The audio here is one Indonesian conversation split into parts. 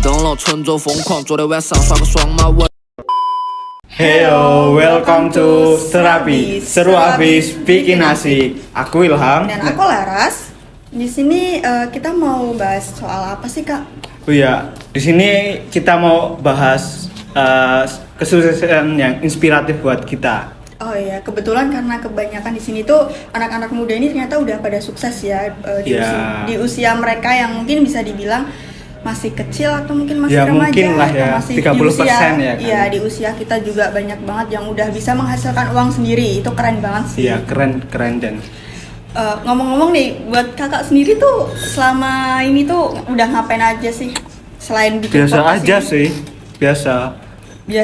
灯笼，乘着疯狂，昨天晚上耍个双马尾。 Heyo, welcome to Terapi. Seru habis bikin asik. Aku Ilham. Dan aku Laras. Di sini kita mau bahas soal apa sih, Kak? Oh iya, di sini kita mau bahas kesuksesan yang inspiratif buat kita. Oh iya, kebetulan karena kebanyakan di sini tuh anak-anak muda ini ternyata udah pada sukses ya di usia mereka yang mungkin bisa dibilang masih kecil atau mungkin masih Ya, remaja mungkin lah ya, atau masih 30% di usia, ya kan? Iya, di usia kita juga banyak banget yang udah bisa menghasilkan uang sendiri. Itu keren banget sih. Iya, keren dan Ngomong-ngomong nih, buat kakak sendiri tuh selama ini tuh udah ngapain aja sih selain bikin biasa podcast aja ini? sih, biasa.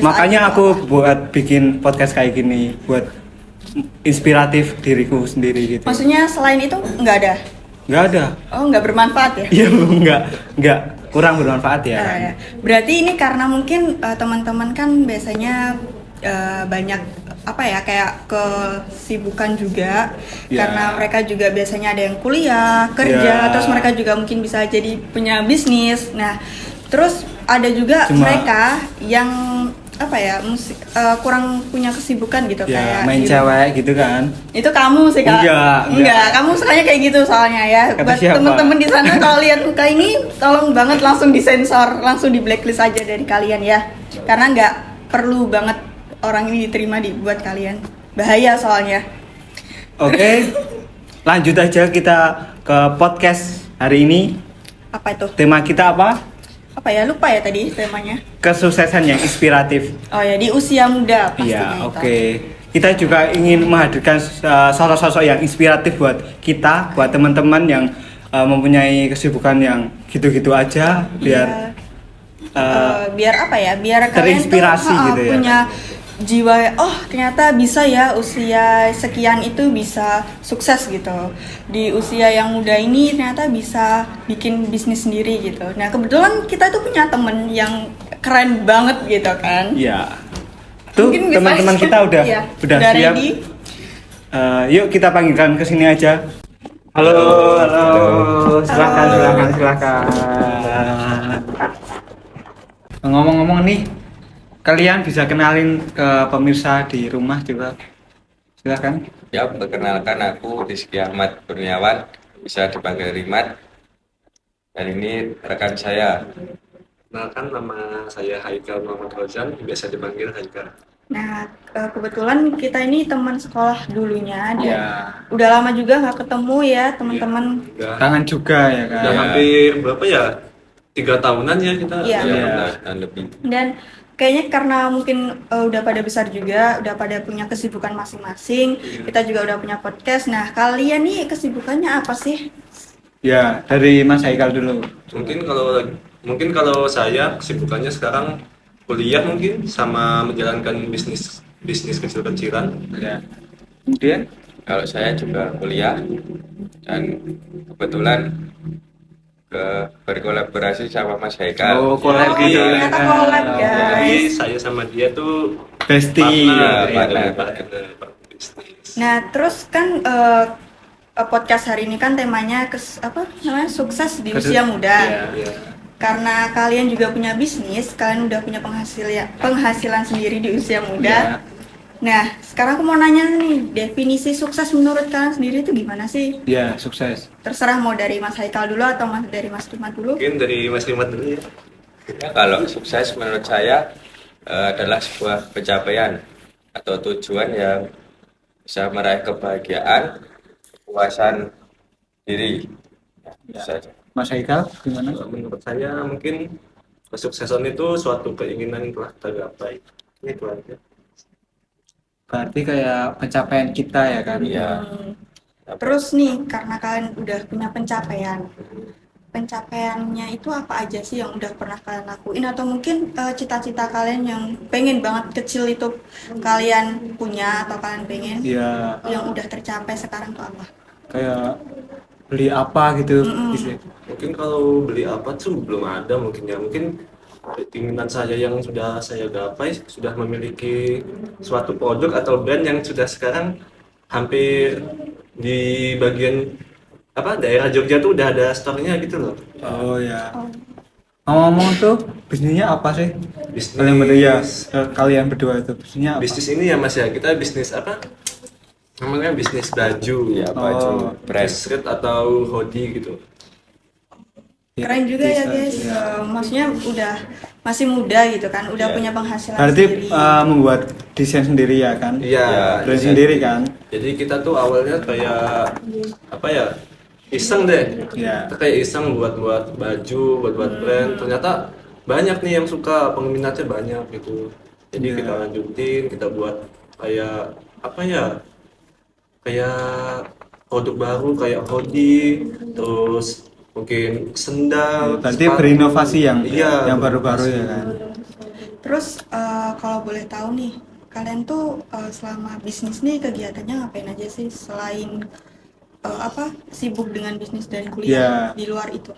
Makanya aja aku tuh apa? buat bikin podcast kayak gini, buat inspiratif diriku sendiri gitu. Maksudnya selain itu nggak ada? Nggak ada. Oh, nggak bermanfaat ya? Iya, nggak kurang bermanfaat ya. Ya. Berarti ini karena mungkin teman-teman kan biasanya banyak apa ya kayak kesibukan juga Ya. karena mereka juga biasanya ada yang kuliah, kerja, Ya. terus mereka juga mungkin bisa jadi punya bisnis. Nah, terus ada juga mereka yang apa ya kurang punya kesibukan gitu Ya, kayak main cewek gitu kan. Itu kamu sih, Kak? Enggak. Kamu sukanya kayak gitu soalnya ya. Kata Buat siapa? teman-teman di sana kalau lihat muka ini tolong banget langsung disensor, langsung di blacklist aja dari kalian ya. Karena nggak perlu banget orang ini diterima buat kalian. Bahaya soalnya. Oke, lanjut aja kita ke podcast hari ini. Apa itu? Tema kita apa? Apa ya? Lupa ya tadi temanya. Kesuksesan yang inspiratif. Oh ya, di usia muda pastinya Iya, itu. oke. Kita juga ingin menghadirkan sosok-sosok yang inspiratif buat kita, buat teman-teman yang mempunyai kesibukan yang gitu-gitu aja, biar Biar apa ya? Biar terinspirasi kalian tuh gitu ya. punya jiwa, oh ternyata bisa ya usia sekian itu bisa sukses gitu. Di usia yang muda ini ternyata bisa bikin bisnis sendiri gitu. Nah, kebetulan kita tuh punya temen yang keren banget gitu kan. Iya. Tuh Mungkin bisa- teman-teman kita udah Iya, udah siap. ready. Yuk kita panggilkan ke sini aja. Halo. Silakan. Ngomong-ngomong nih, kalian bisa kenalin ke pemirsa di rumah juga. Silakan. Ya, perkenalkan aku Rizky Ahmad Kurniawan, bisa dipanggil Rimat. Dan ini rekan saya. Kenalkan, nama saya Haikal Muhammad Rozan, biasa dipanggil Haikal. Nah, kebetulan kita ini teman sekolah dulunya dan Ya. udah lama juga nggak ketemu ya teman-teman. Kangen juga ya kan. Udah hampir berapa ya? 3 tahunan ya kita. Iya. Ya, dan lebih. Dan kayaknya karena mungkin udah pada besar juga, udah pada punya kesibukan masing-masing. Kita juga udah punya podcast. Nah, kalian nih kesibukannya apa sih? Ya, dari Mas Haikal dulu. Mungkin kalau saya kesibukannya sekarang kuliah mungkin sama menjalankan bisnis kecil-kecilan. Ya. Kemudian Kalau saya juga kuliah dan kebetulan berkolaborasi sama Mas Haikal. collab Oh, gitu. iya, ternyata collab, guys. Jadi saya sama dia tuh Bestie. partner. bisnis. Nah, terus kan podcast hari ini kan temanya sukses di usia muda. Iya. Karena kalian juga punya bisnis, kalian udah punya penghasilan sendiri di usia muda. Ya. Nah, sekarang aku mau nanya nih, definisi sukses menurut kalian sendiri itu gimana sih? Ya, sukses. Terserah mau dari Mas Haikal dulu atau dari Mas Rimat dulu. Mungkin dari Mas Rimat dulu ya. Kalau sukses menurut saya adalah sebuah pencapaian atau tujuan yang bisa meraih kebahagiaan, kepuasan diri. Itu saja. Mas Haikal gimana? Menurut saya mungkin kesuksesan itu suatu keinginan yang telah tergapai. Itu aja. Berarti kayak pencapaian kita ya kan? Iya. Terus nih, karena kalian udah punya pencapaiannya itu apa aja sih yang udah pernah kalian lakuin atau mungkin cita-cita kalian yang pengen banget kecil itu kalian punya atau kalian pengen Iya, yang udah tercapai sekarang tuh apa? kayak beli apa gitu. Gitu. Mungkin kalau beli apa tuh belum ada mungkin ya. Mungkin keinginan saya yang sudah saya gapai sudah memiliki suatu produk atau brand yang sudah sekarang hampir di bagian daerah Jogja tuh udah ada store-nya gitu loh. Oh ya. Ngomong-ngomong tuh bisnisnya apa sih? Bisnis. Kalian berdua itu bisnisnya apa? Bisnis ini ya Mas ya, kita bisnis apa? Namanya bisnis baju. Ya baju Oh, brand. T-shirt atau hoodie gitu. Keren juga ya guys. Maksudnya udah masih muda gitu kan, udah Iya. punya penghasilan Berarti sendiri. membuat desain sendiri ya kan? Iya, Brand desain. sendiri kan? Jadi kita tuh awalnya kayak apa ya? Iseng deh. Iya. Kita kayak iseng buat baju, buat brand. Ternyata banyak nih yang suka, peminatnya banyak gitu. Jadi Iya. kita lanjutin, kita buat kayak apa ya? Kayak produk baru kayak hoodie, terus mungkin sendal. Berarti sepatu. berinovasi yang Iya, baru-baru berinovasi. ya kan? Terus kalau boleh tahu nih, kalian tuh selama bisnis nih kegiatannya ngapain aja sih selain sibuk dengan bisnis dan kuliah Iya. di luar itu?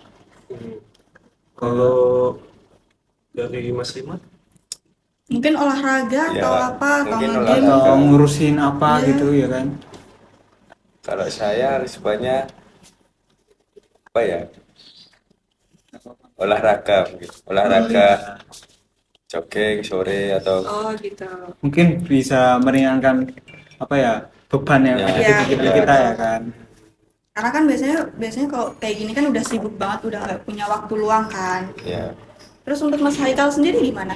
Kalau dari Mas Rimat, Mungkin olahraga Iya, atau apa atau mungkin nge-game? olahraga. Atau ngurusin apa Iya. gitu ya kan? Kalau saya sebenarnya apa ya? Olahraga mungkin. Olahraga jogging sore atau Oh gitu. Mungkin bisa meringankan apa ya beban yang Ya. ada Iya, di diri betul. kita ya kan? Karena kan biasanya kalau kayak gini kan udah sibuk banget, udah nggak punya waktu luang kan. ya Terus untuk Mas Haikal sendiri gimana?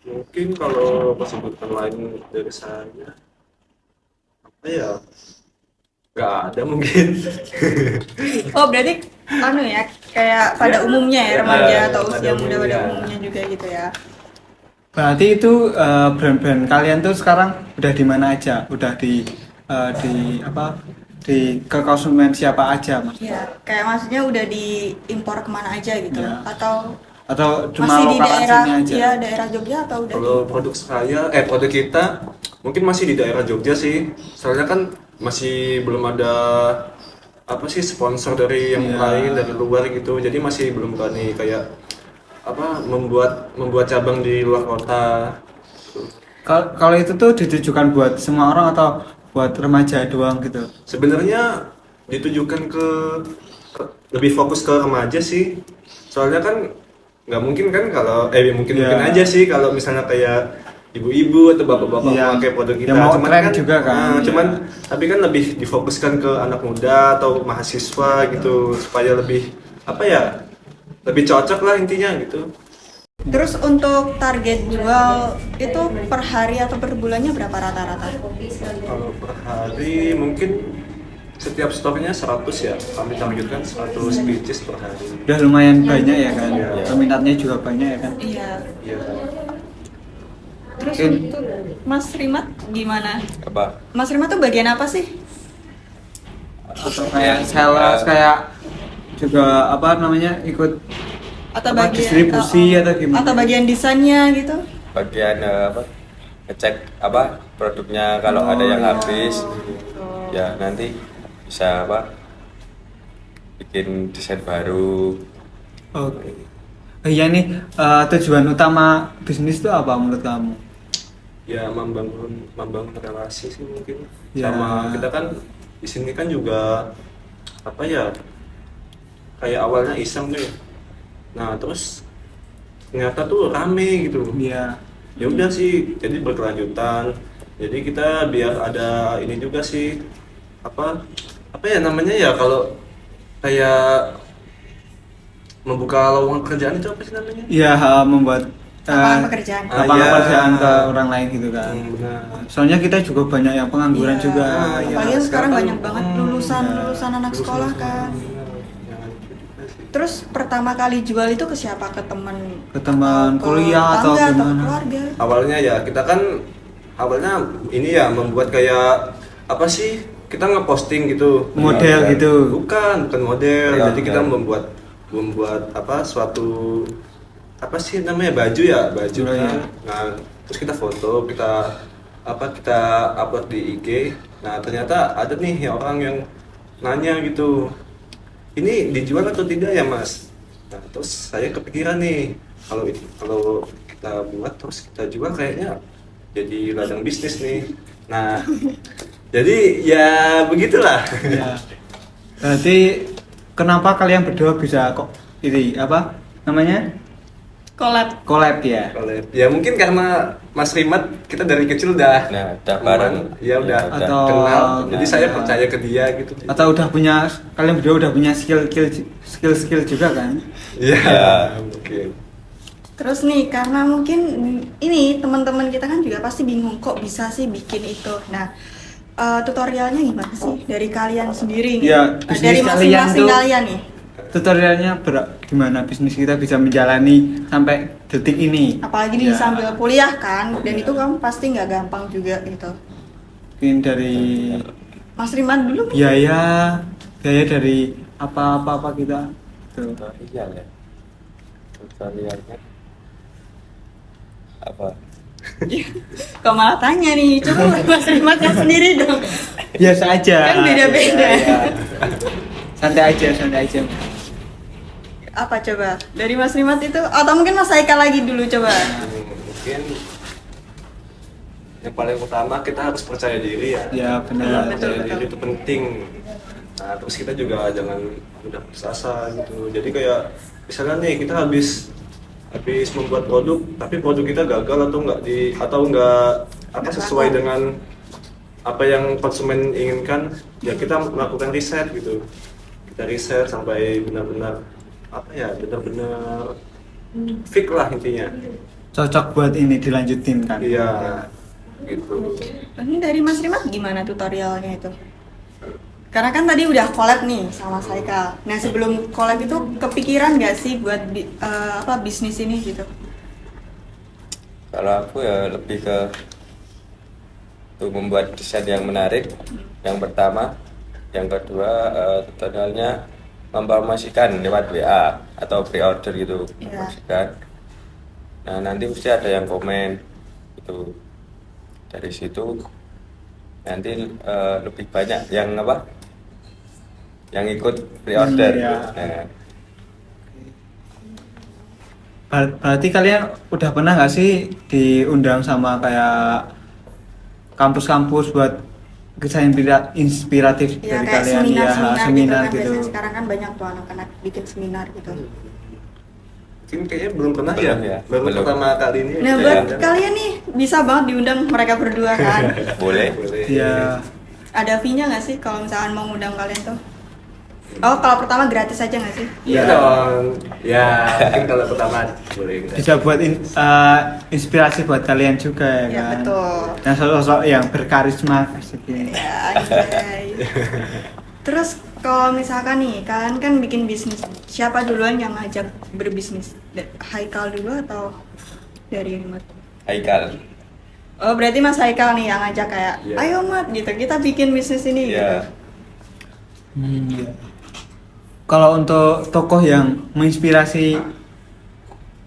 mungkin kalau kesibukan lain dari saya, apa ya? Nggak ada mungkin. Oh berarti ya kayak pada umumnya ya remaja Iya, atau pada usia muda pada umumnya. umumnya juga gitu ya. Berarti itu brand-brand kalian tuh sekarang udah di mana aja? Udah di apa? Di ke konsumen siapa aja mas? Iya, kayak maksudnya udah diimpor kemana aja gitu, Iya. atau Cuma masih di lokal daerah, sini aja? iya daerah Jogja atau udah? Kalau produk kita mungkin masih di daerah Jogja sih. Soalnya kan masih belum ada apa sih sponsor dari yang Iya. lain dari luar gitu. Jadi masih belum berani kayak apa membuat cabang di luar kota. Kalau itu tuh ditujukan buat semua orang atau buat remaja doang gitu? Sebenarnya ditujukan lebih fokus ke remaja sih. Soalnya kan nggak mungkin kan kalau mungkin Iya. aja sih kalau misalnya kayak ibu-ibu atau bapak-bapak Iya. memakai produk kita. Ya, mau tren juga kan. cuman Iya. tapi kan lebih difokuskan ke anak muda atau mahasiswa gitu supaya lebih apa ya? Lebih cocok lah intinya gitu. Terus untuk target jual itu per hari atau per bulannya berapa rata-rata? Kalau per hari mungkin setiap stoknya 100 ya. Kami targetkan 100 pieces per hari. Udah lumayan banyak ya kan? Iya. Peminatnya juga banyak ya kan? Iya. Iya. Terus Mungkin- untuk Mas Rimat gimana? apa Mas Rimat tuh bagian apa sih? Atau kayak sales kayak juga apa namanya ikut Atau apa, distribusi atau gimana? Atau bagian desainnya gitu? bagian apa ngecek apa produknya kalau ada yang habis ya nanti bisa apa bikin desain baru. Oke. Iya nih tujuan utama bisnis itu apa menurut kamu? Ya membangun relasi sih mungkin. Ya. Sama kita kan di sini kan juga apa ya kayak awalnya iseng tuh ya. Nah terus ternyata tuh rame gitu. Iya. Ya udah sih jadi berkelanjutan. Jadi kita biar ada ini juga sih apa ya namanya ya kalau kayak membuka lowongan pekerjaan itu apa sih namanya? Iya membuat Lapangan pekerjaan. lapangan iya. pekerjaan ke orang lain gitu kan. Benar. Soalnya kita juga banyak yang pengangguran Iya. juga. Iya, Apalagi sekarang sekarang banyak kan, banget lulusan anak sekolah kan. Jangan gitu juga sih. Terus pertama kali jual itu ke siapa? Ke teman? Ke teman Atau ke kuliah atau tetangga, gimana? ke keluarga? Awalnya ya kita kan awalnya ini ya membuat kayak apa sih kita ngeposting gitu Model Nah, gitu. bukan model Ya, jadi kita bukan. membuat apa suatu apa sih namanya baju ya baju Oh, iya. kan. Nah terus kita foto kita upload di IG. Nah ternyata ada nih orang yang nanya gitu ini dijual atau tidak ya mas. Nah terus saya kepikiran nih kalau kita buat terus kita jual kayaknya jadi ladang bisnis nih. Nah jadi ya begitulah. Iya. Berarti kenapa kalian berdua bisa kok ini apa namanya collab ya. Ya mungkin karena Mas Rimat kita dari kecil udah Udah bareng. ya udah Atau- kenal. Jadi saya ya. percaya ke dia gitu. Atau udah punya, kalian berdua udah punya skill juga kan? Iya, Ya. mungkin. Terus nih, karena mungkin ini teman-teman kita kan juga pasti bingung kok bisa sih bikin itu. Nah, tutorialnya gimana sih dari kalian sendiri nih? Ya, Dari bisnis masing-masing kalian tuh- kalian nih. Tutorialnya gimana bisnis kita bisa menjalani sampai detik ini? Apalagi nih Ya, sambil kuliah kan, dan itu kan pasti nggak gampang juga gitu. mungkin dari Mas Riman dulu nih. biaya dari apa kita tuh. Tutorial ya. Tutorialnya apa? Kok malah tanya nih, coba Mas Riman yang sendiri dong. Biasa aja. Kan beda-beda. Ya. Santai aja. Apa coba? Dari Mas Rimat itu, atau mungkin Mas Haikal lagi dulu coba. Mungkin yang paling utama kita harus percaya diri ya. Ya, benar. Percaya Betul. diri itu penting. Nah, terus kita juga jangan mudah putus asa gitu. Jadi kayak misalnya nih kita habis membuat produk, tapi produk kita gagal atau nggak sesuai dengan apa yang konsumen inginkan, ya kita melakukan riset gitu. Kita riset sampai benar-benar fix lah intinya. Cocok buat ini dilanjutin kan? Iya, gitu. Ini dari Mas Rimat gimana tutorialnya itu? Karena kan tadi udah collab nih sama Haikal. Nah, sebelum collab itu kepikiran nggak sih buat bisnis ini gitu? Kalau aku ya lebih ke untuk membuat desain yang menarik. Yang pertama, yang kedua tutorialnya mempromosikan lewat WA atau pre-order gitu, Iya. promosikan. Nah nanti mesti ada yang komen itu, dari situ nanti lebih banyak yang yang ikut pre-order. Iya. Nah, Berarti kalian udah pernah nggak sih diundang sama kayak kampus-kampus buat kisah inspiratif Ya dari kayak kalian? seminar gitu kan, gitu. biasanya sekarang kan banyak tuh anak-anak bikin seminar gitu. Mungkin kayaknya belum pernah Belum ya. ya, Baru belum. pertama kali ini. Nah, kita buat diundang. kalian nih bisa banget diundang mereka berdua kan. boleh. Boleh. Iya. Ada fee-nya nggak sih kalau misalkan mau ngundang kalian tuh? Oh, kalau pertama gratis aja nggak sih? Iya dong. Ya, mungkin kalau pertama boleh. Bisa buat inspirasi buat kalian juga ya Ya, kan? betul. Dan sosok yang berkarisma gitu. Ya, anjay. Terus kalau misalkan nih, kalian kan bikin bisnis, siapa duluan yang ngajak berbisnis? Haikal dulu atau dari Mat? Haikal. Oh, berarti Mas Haikal nih yang ngajak kayak, Iya. ayo Mat gitu, kita bikin bisnis ini gitu. Iya. Iya. Kalau untuk tokoh yang menginspirasi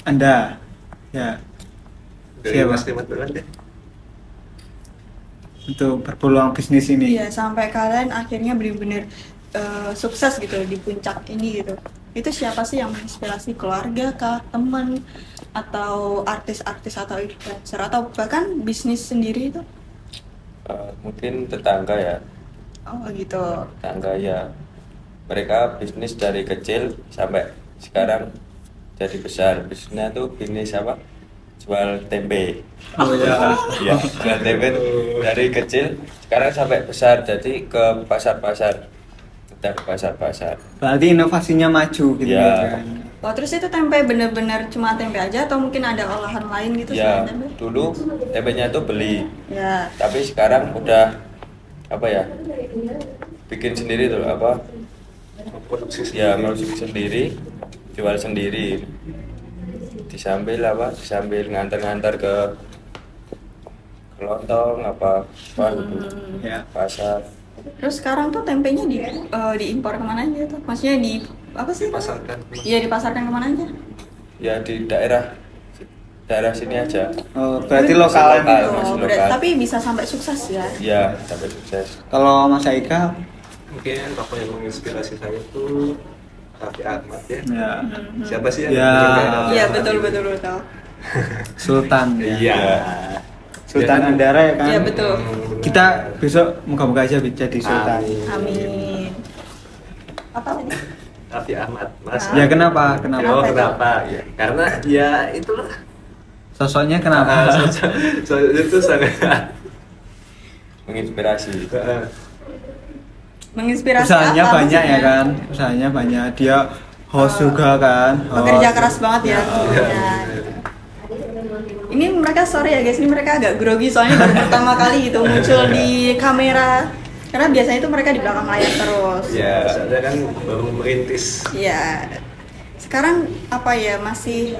Anda, ya Dari siapa? Mas Dimat duluan deh. Untuk berpeluang bisnis ini. Iya, sampai kalian akhirnya benar-benar sukses gitu di puncak ini gitu. Itu siapa sih yang menginspirasi? Keluarga kah, teman, atau artis-artis atau influencer atau bahkan bisnis sendiri itu? Mungkin tetangga ya. Oh gitu. Tetangga ya. Mereka bisnis dari kecil sampai sekarang jadi besar. Bisnisnya tuh bisnis apa? Jual tempe. Oh ya. Iya, jual tempe dari kecil sekarang sampai besar, jadi ke pasar-pasar. Kita ke pasar-pasar. Berarti inovasinya maju gitu Iya. kan. Oh, terus itu tempe bener-bener cuma tempe aja atau mungkin ada olahan lain gitu Ya, selain tempe? dulu tempenya itu beli, Ya. tapi sekarang udah apa ya? Bikin sendiri tuh apa? Produksi Ya, produksi sendiri, jual sendiri. Disambil ngantar-ngantar ke kelontong apa gitu. Ya. Pasar. Terus sekarang tuh tempenya diimpor kemana aja tuh? Maksudnya di apa sih? dipasarkan. Iya, dipasarkan kemana aja? Ya di daerah sini aja. Oh, berarti Masih lokalan. lokal. gitu. masih Oh, lokal. tapi bisa sampai sukses ya? Ya, sampai sukses. Kalau Mas Haikal, Mungkin tokoh yang menginspirasi saya tuh Raffi Ahmad ya. ya Siapa sih yang Ya. bikin kayak Raffi Iya, Ahmad betul gitu? betul betul. Sultan. Ya. Iya. Sultan Dia kan- Andara ya kan. Iya, betul. Kita besok moga-moga aja jadi sultan. Amin. Amin. Apa tadi? Raffi Ahmad, Mas. Ya kenapa? Kenapa? Oh, kenapa? Ya, karena ya itulah. Sosoknya kenapa? Soalnya itu sangat Menginspirasi. Menginspirasi Usahanya apa banyak ya maksudnya? kan? Usahanya banyak. Dia host juga kan? Pekerja Host. keras banget ya. Ya. Ini mereka sorry ya guys, ini mereka agak grogi soalnya baru pertama kali gitu muncul di kamera. Karena biasanya itu mereka di belakang layar terus. ya, saya kan baru merintis. Ya. Sekarang apa ya masih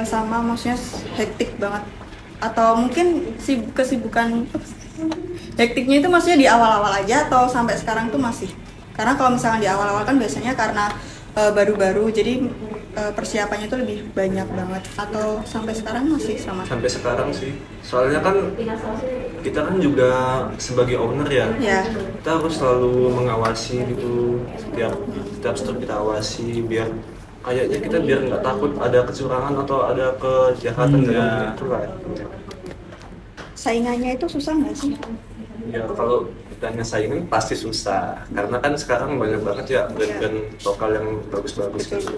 sama maksudnya hektik banget atau mungkin kesibukan hektiknya itu maksudnya di awal-awal aja atau sampai sekarang tuh masih? Karena kalau misalnya di awal-awal kan biasanya karena baru-baru jadi persiapannya itu lebih banyak banget atau sampai sekarang masih sama? Sampai sekarang sih. Soalnya kan kita kan juga sebagai owner ya. Ya. Kita harus selalu mengawasi gitu. Setiap step kita awasi biar kayaknya kita biar nggak takut ada kecurangan atau ada kejahatan dalam itu lah. Saingannya itu susah nggak sih? Ya kalau ditanya saingan pasti susah karena kan sekarang banyak banget ya brand-brand lokal yang bagus-bagus gitu.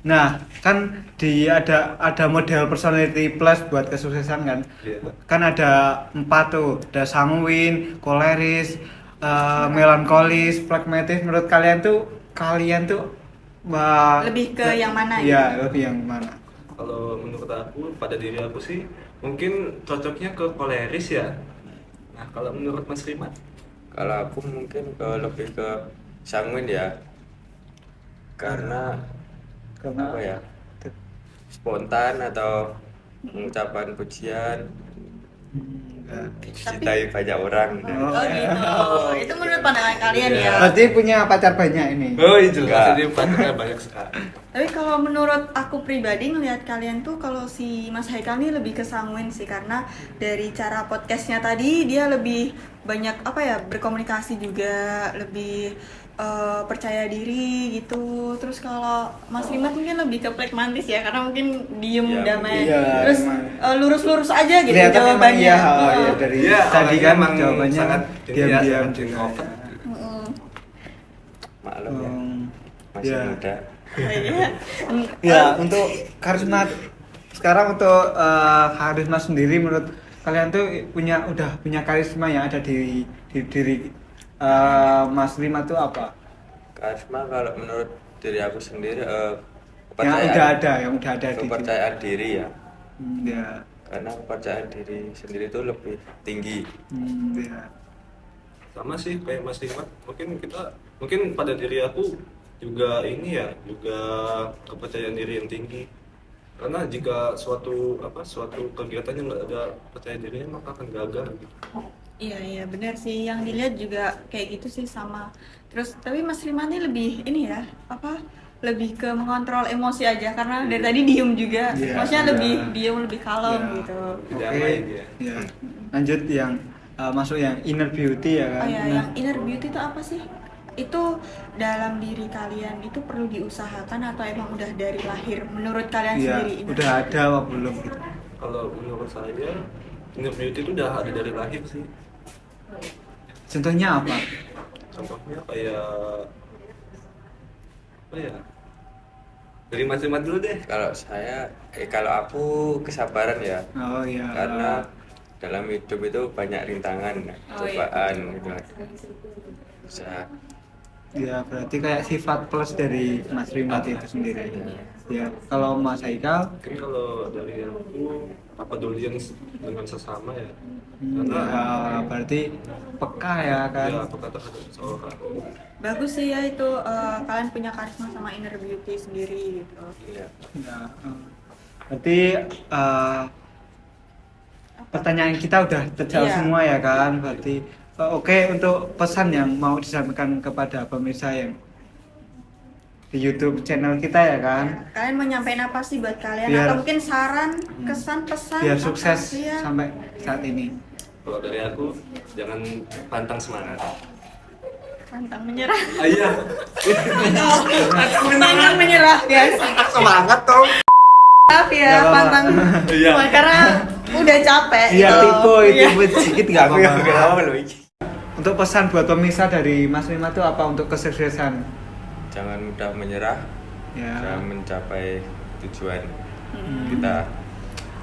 Nah, kan ada model personality plus buat kesuksesan kan. Iya. Kan ada 4 tuh, ada sanguin, koleris, melankolis, pragmatis. Menurut kalian tuh Lebih ke yang mana Iya, lebih yang mana? Kalau menurut aku pada diri aku sih mungkin cocoknya ke koleris ya. Nah kalau menurut Mas Rimat? Kalau aku mungkin lebih ke sanguin ya. Karena apa ya? Spontan atau mengucapkan pujian, dicintai banyak orang. Oh, Oh gitu. Itu menurut pandangan kalian ya. Berarti punya pacar banyak ini. Oh iya jelas, Enggak. jadi pacarnya banyak sekali. Tapi kalau menurut aku pribadi ngelihat kalian tuh kalau si Mas Haikal nih lebih ke sanguin sih karena dari cara podcastnya tadi dia lebih banyak apa ya berkomunikasi juga lebih percaya diri gitu. Terus kalau Mas Rimat mungkin lebih ke pragmatis ya karena mungkin diem Iya, damai. iya, Terus emang. lurus-lurus aja gitu Kelihatan emang jawabannya. iya, Oh. ya dari Iya, tadi orangnya kan emang jawabannya sangat diam-diam sangat juga. open. Mm-mm. Maklum ya, masih ya. muda. Iya. Ya, untuk karisma sekarang untuk karisma sendiri menurut kalian tuh udah punya karisma yang ada di diri Mas Rima tuh apa? Karisma kalau menurut diri aku sendiri Yang udah ada di kepercayaan diri ya. Ya. Karena kepercayaan diri sendiri itu lebih tinggi. Ya. Sama sih kayak Mas Rimat, mungkin pada diri aku juga ini ya, juga kepercayaan diri yang tinggi. Karena jika suatu kegiatan yang nggak ada percaya dirinya maka akan gagal gitu. Iya benar sih yang dilihat juga kayak gitu sih sama. Terus tapi Mas Rima ini lebih ini ya lebih ke mengontrol emosi aja karena dari tadi diem juga. Iya, Maksudnya iya. lebih diem lebih kalem Iya. gitu. Tidak Oke. main dia. Ya. Lanjut yang masuk yang inner beauty ya kan. Oh ya, Nah, yang inner beauty itu apa sih? Itu dalam diri kalian itu perlu diusahakan atau emang udah dari lahir menurut kalian iya, sendiri? inner udah beauty? ada apa belum gitu. Kalau menurut saya inner beauty itu udah ada dari lahir sih. Contohnya apa? Contohnya kayak apa ya? Dari Mas Rimat dulu deh. Kalau aku kesabaran ya. Oh iya. Karena dalam hidup itu banyak rintangan, cobaan gitu. Bisa Ya berarti kayak sifat plus dari Mas Rimat itu sendiri. Ya kalau Mas Haikal, Mungkin kalau dari aku pedulian dengan sesama ya. ya, berarti peka ya kan. Ya apa kata seseorang. Bagus sih ya itu kalian punya karisma sama inner beauty sendiri gitu. iya. Ya, berarti pertanyaan kita udah terjawab Iya. semua ya kan. Berarti oke, untuk pesan yang mau disampaikan kepada pemirsa yang di YouTube channel kita ya kan, Kalian mau nyampein apa sih buat kalian? Biar- Atau mungkin saran, kesan, pesan? biar apa? sukses Iya. sampai saat ini. Kalau dari aku jangan pantang semangat. Pantang menyerah. Iya. Pantang menyerah guys. Semangat toh. Maaf ya, Nggak apa-apa. pantang. Iya. Karena udah capek. Iya gitu. tipe Iya. sedikit nggak apa-apa. loh. Untuk pesan buat pemirsa dari Mas Rima itu apa untuk kesuksesan jangan mudah menyerah, Ya. jangan mencapai tujuan kita.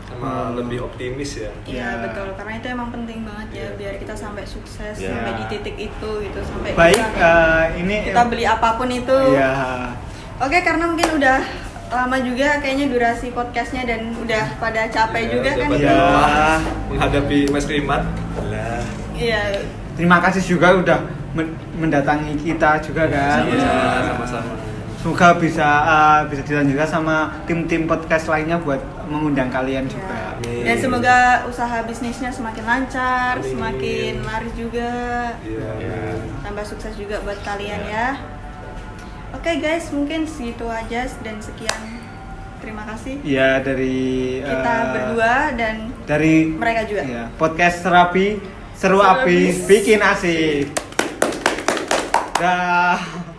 Sama lebih optimis ya. Iya Ya. betul, karena itu emang penting banget ya biar kita sampai sukses, Ya. sampai di titik itu gitu, sampai Baik, bisa ini kita beli apapun itu. Ya. Oke, karena mungkin udah lama juga kayaknya durasi podcastnya dan udah pada capek Ya, juga udah kan. pada Iya. lelah menghadapi Mas Rimat. Lah, Iya. Terima kasih juga udah mendatangi kita juga kan. Iya, sama-sama. Semoga bisa dilanjutkan sama tim-tim podcast lainnya buat mengundang kalian juga. Ya. Dan semoga usaha bisnisnya semakin lancar, Amin. semakin laris juga, Iya. ya. tambah sukses juga buat kalian ya. Oke guys, mungkin segitu aja dan sekian. Terima kasih Ya dari kita berdua dan dari mereka juga. ya, podcast Serapi Seru Seru Abis abis. Bikin Asik. Dah.